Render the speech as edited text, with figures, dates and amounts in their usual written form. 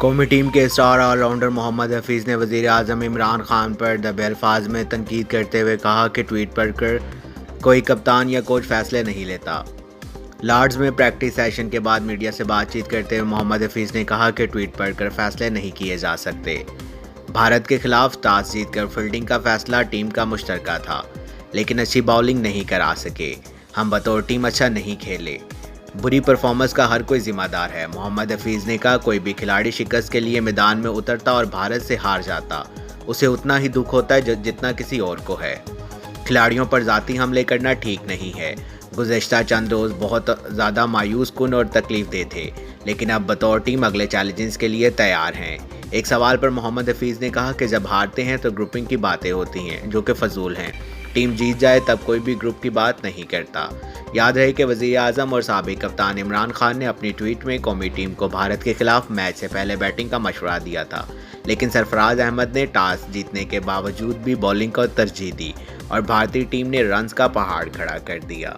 قومی ٹیم کے star all rounder Muhammad Hafeez نے وزیر اعظم عمران خان پر دبے الفاظ میں تنقید کرتے ہوئے کہا کہ ٹویٹ پڑھ کر کوئی کپتان یا کوچ فیصلے نہیں لیتا۔ لارڈز میں پریکٹس سیشن کے بعد میڈیا سے بات چیت کرتے ہوئے محمد حفیظ نے کہا کہ ٹویٹ پڑھ کر فیصلے نہیں کیے جا سکتے۔ بھارت کے خلاف ٹاس جیت کر فیلڈنگ کا فیصلہ ٹیم کا مشترکہ تھا، لیکن اچھی باؤلنگ نہیں کرا سکے۔ ہم بطور ٹیم اچھا نہیں کھیلے۔ بری پرفارمنس کا ہر کوئی ذمہ دار ہے۔ محمد حفیظ نے کہا کوئی بھی کھلاڑی شکست کے لیے میدان میں اترتا اور بھارت سے ہار جاتا اسے اتنا ہی دکھ ہوتا ہے جتنا کسی اور کو ہے۔ کھلاڑیوں پر ذاتی حملے کرنا ٹھیک نہیں ہے۔ گزشتہ چند روز بہت زیادہ مایوس کن اور تکلیف دہ تھے، لیکن اب بطور ٹیم اگلے چیلنجز کے لیے تیار ہیں۔ ایک سوال پر محمد حفیظ نے کہا کہ جب ہارتے ہیں تو گروپنگ کی باتیں ہوتی ہیں جو کہ فضول ہیں۔ ٹیم جیت جائے تب کوئی بھی گروپ کی بات نہیں کرتا۔ یاد رہے کہ وزیر اعظم اور سابق کپتان عمران خان نے اپنی ٹویٹ میں قومی ٹیم کو بھارت کے خلاف میچ سے پہلے بیٹنگ کا مشورہ دیا تھا، لیکن سرفراز احمد نے ٹاس جیتنے کے باوجود بھی بولنگ کو ترجیح دی اور بھارتی ٹیم نے رنز کا پہاڑ کھڑا کر دیا۔